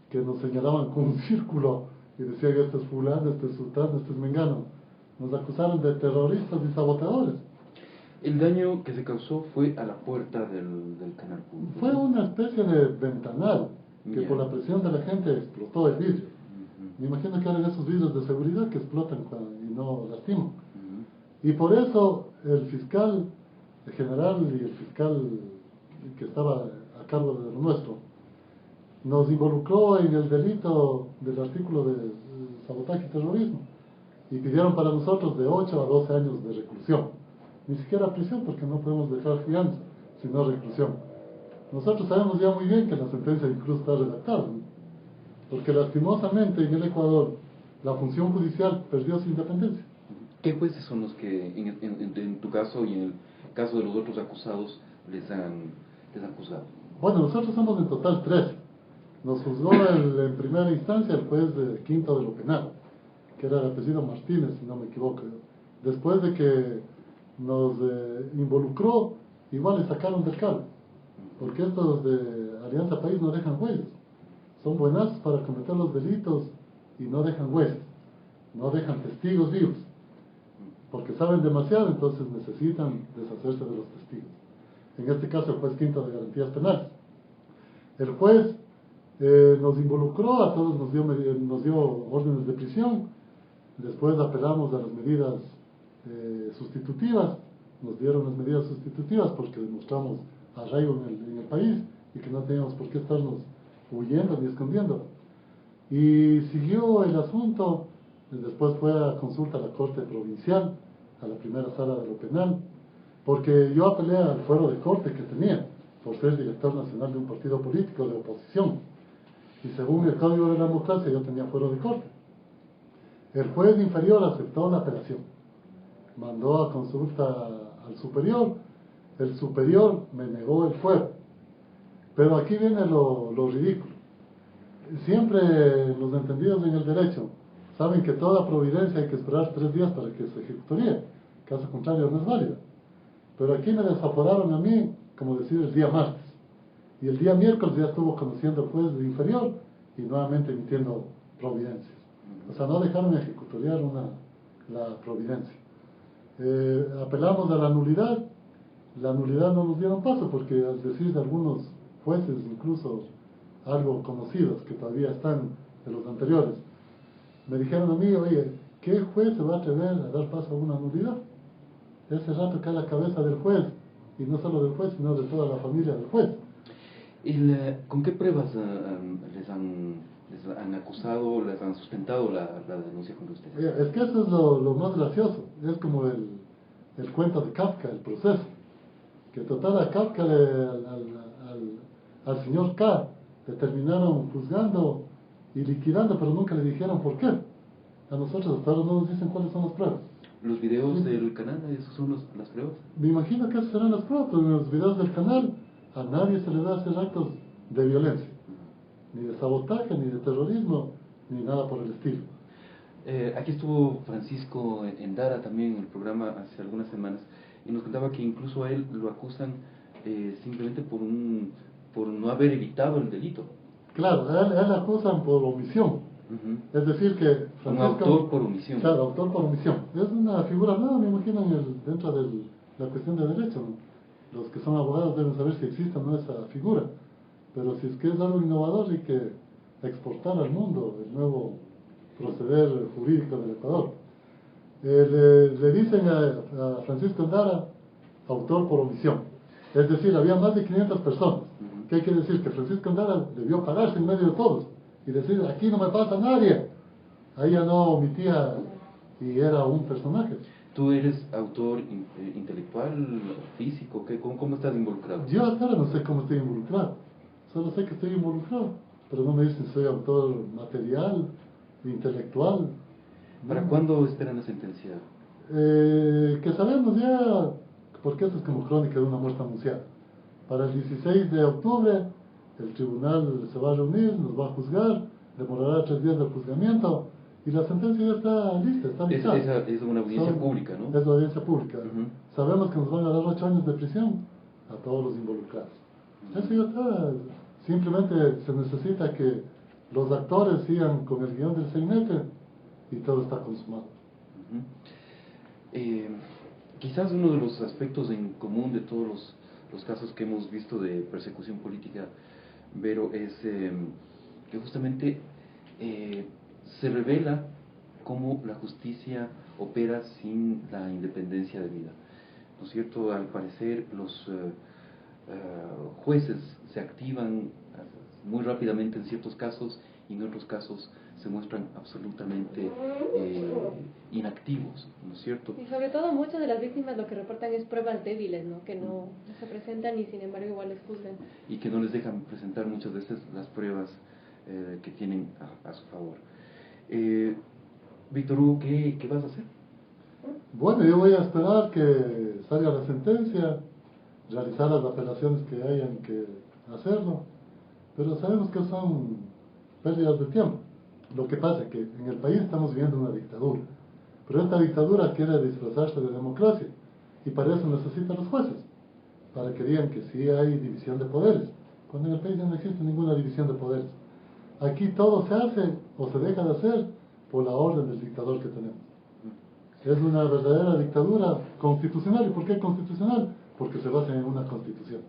que nos señalaban con un círculo y decían: este es fulano, este es sultán, este es mengano. Nos acusaron de terroristas y sabotadores. El daño que se causó fue a la puerta del canal público. Fue una especie de ventanal que por la presión de la gente explotó el vidrio. Me imagino que eran esos vidrios de seguridad que explotan y no lastiman. Y por eso el fiscal general y el fiscal que estaba a cargo de lo nuestro nos involucró en el delito del artículo de sabotaje y terrorismo y pidieron para nosotros de 8 a 12 años de reclusión. Ni siquiera prisión, porque no podemos dejar fianza, sino reclusión. Nosotros sabemos ya muy bien que la sentencia incluso está redactada, ¿no? Porque lastimosamente en el Ecuador la función judicial perdió su independencia. ¿Qué jueces son los que, en tu caso y en el caso de los otros acusados, les han juzgado? Bueno, nosotros somos en total 3. Nos juzgó en primera instancia el juez de quinto de lo penal, que era el apellido Martínez, si no me equivoco. Después de que nos involucró, igual le sacaron del cargo, porque estos de Alianza País no dejan jueces. Son buenazos para cometer los delitos y no dejan jueces, no dejan testigos vivos, porque saben demasiado, entonces necesitan deshacerse de los testigos. En este caso el juez quinto de Garantías Penales. El juez nos involucró, a todos nos dio órdenes de prisión, después apelamos a las medidas sustitutivas, nos dieron las medidas sustitutivas porque demostramos arraigo en el país y que no teníamos por qué estarnos huyendo ni escondiendo. Y siguió el asunto, después fue a consulta a la Corte Provincial, a la primera sala de lo penal, porque yo apelé al fuero de corte que tenía, por ser director nacional de un partido político de oposición. Y según el Código de la Democracia yo tenía fuero de corte. El juez inferior aceptó la apelación, mandó a consulta al superior, el superior me negó el fuero. Pero aquí viene lo ridículo. Siempre los entendidos en el derecho saben que toda providencia hay que esperar 3 días para que se ejecutaría, caso contrario no es válida. Pero aquí me desaforaron a mí, como decir, el día martes. Y el día miércoles ya estuvo conociendo el juez inferior y nuevamente emitiendo providencias. O sea, no dejaron ejecutoriar la providencia. Apelamos a la nulidad no nos dieron paso, porque al decir de algunos jueces, incluso algo conocidos, que todavía están de los anteriores, me dijeron a mí: oye, ¿qué juez se va a atrever a dar paso a una nulidad? Ese rato cae la cabeza del juez, y no solo del juez, sino de toda la familia del juez. ¿Con qué pruebas les han acusado, les han sustentado la denuncia contra ustedes? Oye, es que eso es lo más gracioso. Es como el cuento de Kafka, el proceso. Que total a Kafka, al señor K, le terminaron juzgando y liquidando, pero nunca le dijeron por qué. A nosotros hasta ahora no nos dicen cuáles son las pruebas. ¿Los videos del canal, esos son las pruebas? Me imagino que esas serán las pruebas, pero en los videos del canal a nadie se le da hacer actos de violencia, ni de sabotaje, ni de terrorismo, ni nada por el estilo. Aquí estuvo Francisco Endara también en el programa hace algunas semanas y nos contaba que incluso a él lo acusan simplemente por no haber evitado el delito. Claro, a él acusan por omisión. Es decir que Francisco, un autor por omisión. Claro, autor por omisión. Es una figura nueva, me imagino, dentro de la cuestión de derecho, ¿no? Los que son abogados deben saber si existe o no esa figura. Pero si es que es algo innovador, hay que exportar al mundo el nuevo proceder jurídico del Ecuador. Le dicen a Francisco Endara autor por omisión. Es decir, había más de 500 personas. ¿Qué quiere decir? Que Francisco Endara debió pararse en medio de todos y decir: aquí no me pasa nadie. Ahí ya no omitía y era un personaje. ¿Tú eres autor intelectual, físico? ¿Cómo estás involucrado? Yo hasta ahora no sé cómo estoy involucrado, solo sé que estoy involucrado, pero no me dicen si soy autor material, intelectual. ¿Para cuándo esperan la sentencia? Que sabemos ya, porque esto es como crónica de una muerte anunciada. Para el 16 de octubre el tribunal se va a reunir, nos va a juzgar, demorará 3 días de juzgamiento y la sentencia ya está lista, está lista. Es una audiencia pública, ¿no? Es una audiencia pública. Uh-huh. Sabemos que nos van a dar 8 años de prisión a todos los involucrados. Uh-huh. Eso ya está. Simplemente se necesita que los actores sigan con el guión del sainete y todo está consumado. Uh-huh. Quizás uno de los aspectos en común de todos los casos que hemos visto de persecución política, Vero, es que justamente se revela cómo la justicia opera sin la independencia de vida, ¿no es cierto? Al parecer los jueces se activan muy rápidamente en ciertos casos y en otros casos se muestran absolutamente inactivos, ¿no es cierto? Y sobre todo muchas de las víctimas lo que reportan es pruebas débiles, ¿no? Que no se presentan y sin embargo igual les juzgan. Y que no les dejan presentar muchas veces las pruebas que tienen a su favor. Víctor Hugo, ¿qué vas a hacer? Bueno, yo voy a esperar que salga la sentencia, realizar las apelaciones que hayan que hacerlo, pero sabemos que son pérdidas de tiempo. Lo que pasa es que en el país estamos viviendo una dictadura, pero esta dictadura quiere disfrazarse de democracia y para eso necesita los jueces, para que digan que sí hay división de poderes, cuando en el país no existe ninguna división de poderes. Aquí todo se hace o se deja de hacer por la orden del dictador que tenemos. Es una verdadera dictadura constitucional. ¿Y por qué constitucional? Porque se basa en una constitución.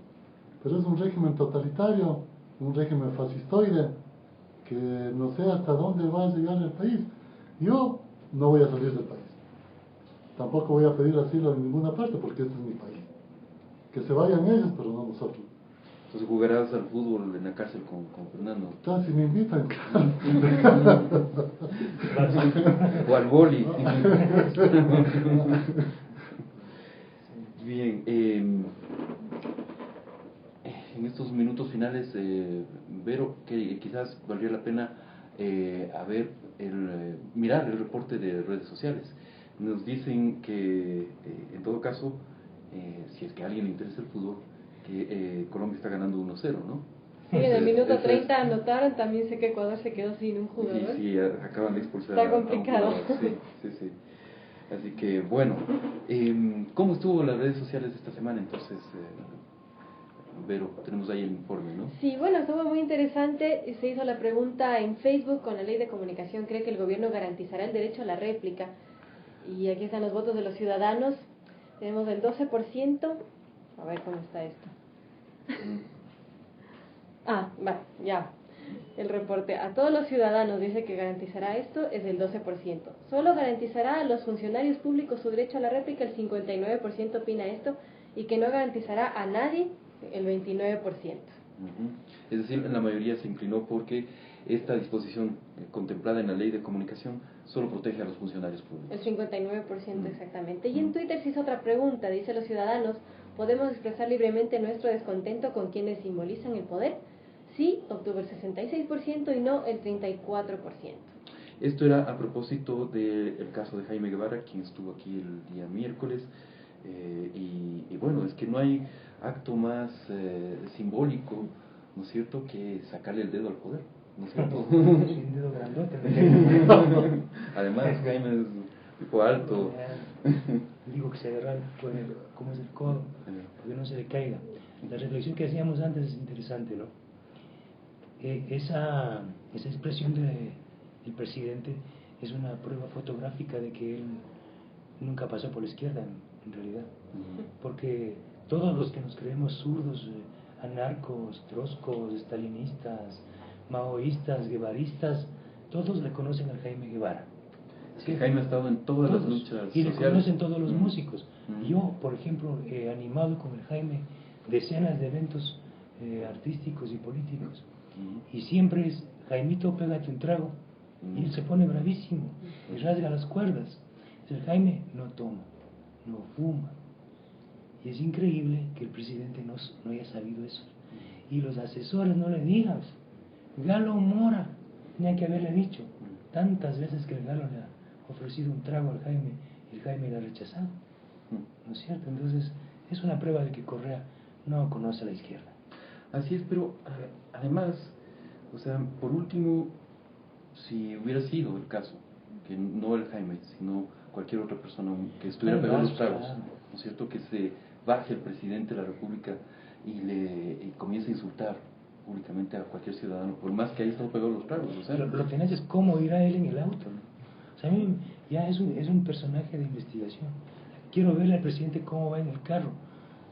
Pero es un régimen totalitario, un régimen fascistoide, que no sé hasta dónde va a llegar el país. Yo no voy a salir del país. Tampoco voy a pedir asilo en ninguna parte porque este es mi país. Que se vayan ellos, pero no nosotros. Entonces jugarás al fútbol en la cárcel con Fernando. Entonces, si me invitan, o al boli. Bien, en estos minutos finales, Vero, que quizás valdría la pena mirar el reporte de redes sociales. Nos dicen que, en todo caso, si es que a alguien le interesa el fútbol, que Colombia está ganando 1-0, ¿no? Sí, en el minuto 30 anotaron, también sé que Ecuador se quedó sin un jugador. Sí, acaban de expulsar está complicado. a un jugador. Sí. Así que, bueno, ¿cómo estuvo las redes sociales esta semana entonces? Vero, tenemos ahí el informe, ¿no? Sí, bueno, estuvo muy interesante. Se hizo la pregunta en Facebook: con la ley de comunicación, ¿cree que el gobierno garantizará el derecho a la réplica? Y aquí están los votos de los ciudadanos. Tenemos el 12%. A ver cómo está esto. Ya. El reporte a todos los ciudadanos dice que garantizará esto, es del 12%. Solo garantizará a los funcionarios públicos su derecho a la réplica, el 59% opina esto, y que no garantizará a nadie, el 29%. Es decir, la mayoría se inclinó porque esta disposición contemplada en la ley de comunicación solo protege a los funcionarios públicos. El 59% exactamente. Y en Twitter se hizo otra pregunta, dice: los ciudadanos, ¿podemos expresar libremente nuestro descontento con quienes simbolizan el poder? Sí, obtuvo el 66% y no el 34%. Esto era a propósito del caso de Jaime Guevara, quien estuvo aquí el día miércoles. Y bueno, es que no hay acto más simbólico, ¿no es cierto?, que sacarle el dedo al poder, ¿no es cierto? Un dedo grandote. Además, Jaime es tipo alto. Digo que se agarra como es el codo, porque no se le caiga. La reflexión que hacíamos antes es interesante, ¿no? Esa expresión del presidente es una prueba fotográfica de que él nunca pasó por la izquierda, en realidad. Porque todos los que nos creemos zurdos, anarcos, trotskos, stalinistas, maoístas, guevaristas, todos reconocen a Jaime Guevara. Sí, Jaime ha estado en todas las luchas y le sociales. conocen todos los músicos. Yo, por ejemplo, he animado con el Jaime decenas de eventos artísticos y políticos. Y siempre es: Jaimito, pégate un trago. Y él se pone bravísimo y rasga las cuerdas. El Jaime no toma. no fuma. Y es increíble que el presidente no haya sabido eso. Y los asesores no le digan. Galo Mora tenía que haberle dicho tantas veces que el Galo le ha ofrecido un trago al Jaime y el Jaime le ha rechazado. ¿No es cierto? Entonces es una prueba de que Correa no conoce a la izquierda. Así es, pero además, o sea, por último, si hubiera sido el caso, que no el Jaime, sino cualquier otra persona que estuviera pegando los tragos, ¿no es cierto? Que se baje el presidente de la República y comience a insultar públicamente a cualquier ciudadano, por más que haya estado pegando los tragos. O sea, lo tenés es cómo irá él en el auto, ¿no? O sea, a mí ya es un personaje de investigación. Quiero verle al presidente cómo va en el carro.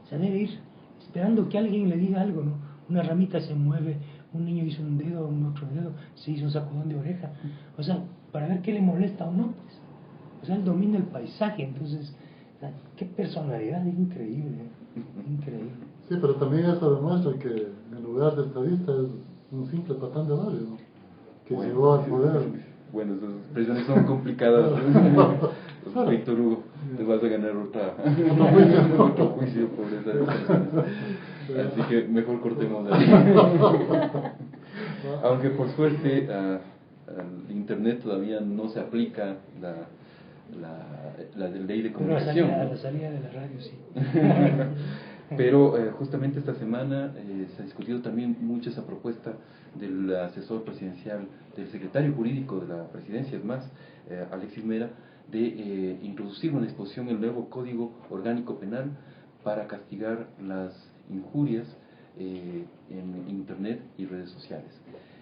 O sea, debe ir esperando que alguien le diga algo, ¿no? Una ramita se mueve, un niño hizo un dedo, un otro dedo, se hizo un sacudón de oreja. O sea, para ver qué le molesta o no, pues. O sea, él domina el paisaje, entonces, o sea, qué personalidad increíble, ¿eh? Increíble. Sí, pero también eso demuestra que en lugar de estadista es un simple patán de barrio, ¿no? Que bueno, llegó al poder. Bueno, esas expresiones son complicadas. Víctor Hugo, te vas a ganar otro juicio por esas expresiones. Así que mejor cortemos de ahí. Aunque por suerte al internet todavía no se aplica la ley de comunicación. Pero a la salida de la radio sí. Pero justamente esta semana se ha discutido también mucho esa propuesta del asesor presidencial, del secretario jurídico de la presidencia, es más, Alexis Mera, de introducir una disposición en el nuevo Código Orgánico Penal para castigar las injurias en Internet y redes sociales.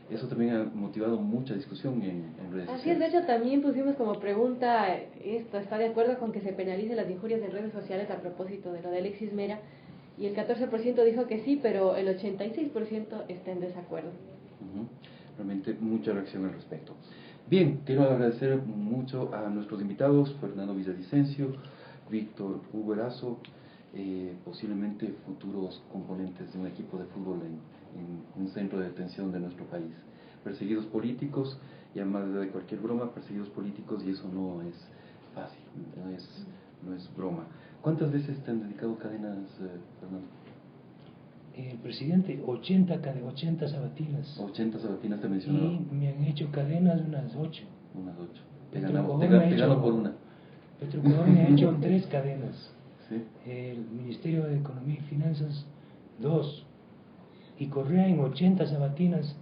Eso también ha motivado mucha discusión en redes sociales. Así es, de hecho también pusimos como pregunta esto, ¿está de acuerdo con que se penalicen las injurias en redes sociales a propósito de lo de Alexis Mera? Y el 14% dijo que sí, pero el 86% está en desacuerdo. Realmente mucha reacción al respecto. Bien, quiero agradecer mucho a nuestros invitados, Fernando Villavicencio, Víctor Hugo Erazo, posiblemente futuros componentes de un equipo de fútbol en un centro de detención de nuestro país. Perseguidos políticos, y además de cualquier broma, perseguidos políticos, y eso no es fácil, no es broma. ¿Cuántas veces te han dedicado cadenas, Fernando? El presidente, 80 sabatinas. 80 sabatinas te mencionaba. Y me han hecho cadenas unas 8. Unas 8. Te Petroecuador ganó por una. Petroecuador me ha hecho 3 cadenas. ¿Sí? El Ministerio de Economía y Finanzas, 2. Y Correa en 80 sabatinas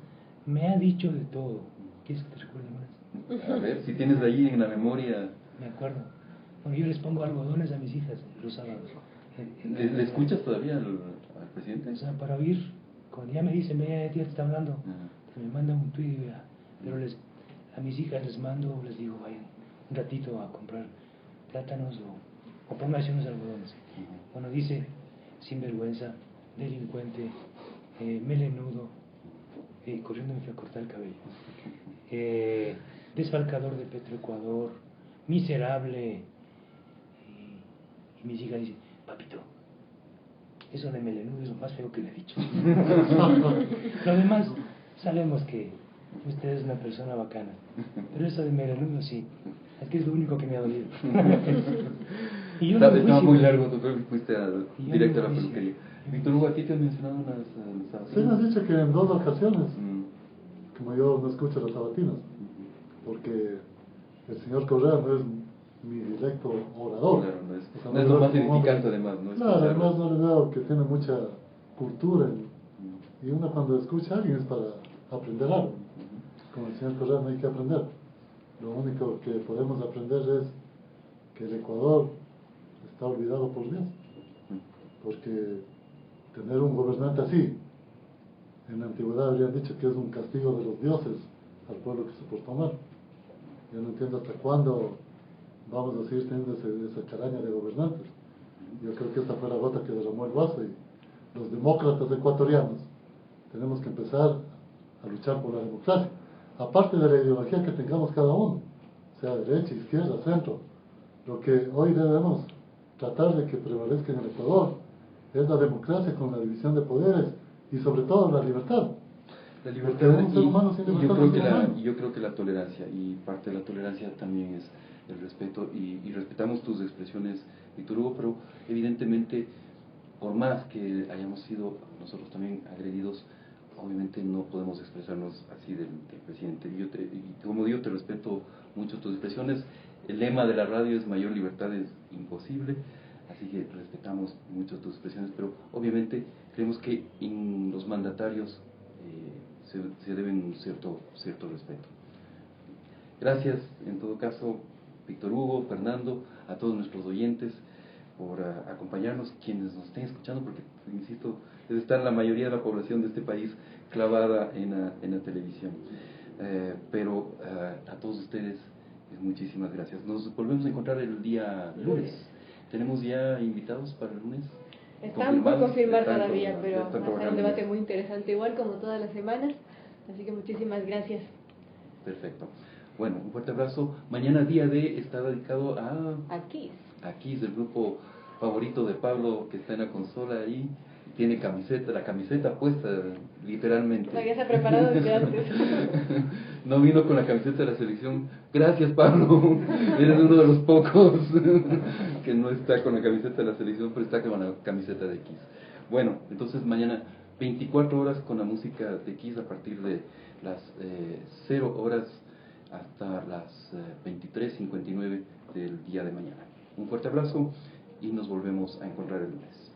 me ha dicho de todo. ¿Quieres que te recuerde más? A ver, si tienes ahí en la memoria. Me acuerdo. Bueno, yo les pongo algodones a mis hijas los sábados. ¿Le escuchas todavía al presidente? O sea, para oír, cuando ya me dicen, ya te está hablando, me mandan un tweet, pero a mis hijas les mando, les digo, vayan un ratito a comprar plátanos o pónganse unos algodones. Bueno, dice, sinvergüenza, delincuente, melenudo, corriendo me fui a cortar el cabello, desfalcador de Petroecuador, miserable. Y mis hijas dicen, papito, eso de melenudo es lo más feo que le he dicho. Lo demás, sabemos que usted es una persona bacana, pero eso de melenudo sí, es que es lo único que me ha dolido. Y yo estaba muy largo, tú creo que fuiste directo a la peluquería. Víctor Hugo, ¿a ti te han mencionado unas sabatinas? Sí, me has dicho que en 2 ocasiones, como yo no escucho las sabatinas, porque el señor Correa no es mi directo orador. Claro, no es lo más edificante además, ¿no? Claro, además no le veo que tiene mucha cultura y uno cuando escucha a alguien es para aprender algo. Como el señor Correa no hay que aprender. Lo único que podemos aprender es que el Ecuador está olvidado por Dios. Porque tener un gobernante así, en la antigüedad habrían dicho que es un castigo de los dioses al pueblo que se portó mal. Yo no entiendo hasta cuándo vamos a seguir teniendo esa caraña de gobernantes. Yo creo que esta fue la gota que derramó el vaso y los demócratas ecuatorianos tenemos que empezar a luchar por la democracia. Aparte de la ideología que tengamos cada uno, sea derecha, izquierda, centro, lo que hoy debemos tratar de que prevalezca en el Ecuador es la democracia con la división de poderes y sobre todo la libertad. La libertad Porque un ser humano sin y yo libertad creo no que es humano. yo creo que la tolerancia, y parte de la tolerancia también es el respeto, y respetamos tus expresiones, Víctor Hugo, pero evidentemente, por más que hayamos sido nosotros también agredidos, obviamente no podemos expresarnos así del presidente. Y como digo, te respeto mucho tus expresiones. El lema de la radio es mayor libertad es imposible, así que respetamos mucho tus expresiones, pero obviamente creemos que en los mandatarios se deben un cierto respeto. Gracias, en todo caso, Víctor Hugo, Fernando, a todos nuestros oyentes por acompañarnos, quienes nos estén escuchando, porque, insisto, debe estar la mayoría de la población de este país clavada en la televisión. Pero a todos ustedes, muchísimas gracias. Nos volvemos a encontrar el día lunes. ¿Tenemos ya invitados para el lunes? Están por confirmar Están todavía, pero están va a ser un trabajando en debate eso. muy interesante, igual como todas las semanas. Así que muchísimas gracias. Perfecto. Bueno, un fuerte abrazo. Mañana día D está dedicado Aquí. Aquí es el grupo favorito de Pablo, que está en la consola ahí. Tiene la camiseta puesta, literalmente. O sea, ya se ha preparado desde antes. No vino con la camiseta de la selección. Gracias, Pablo. Eres uno de los pocos que no está con la camiseta de la selección, pero está con la camiseta de Kiss. Bueno, entonces mañana 24 horas con la música de Kiss a partir de las 0 horas hasta las 23:59 del día de mañana. Un fuerte abrazo y nos volvemos a encontrar el lunes.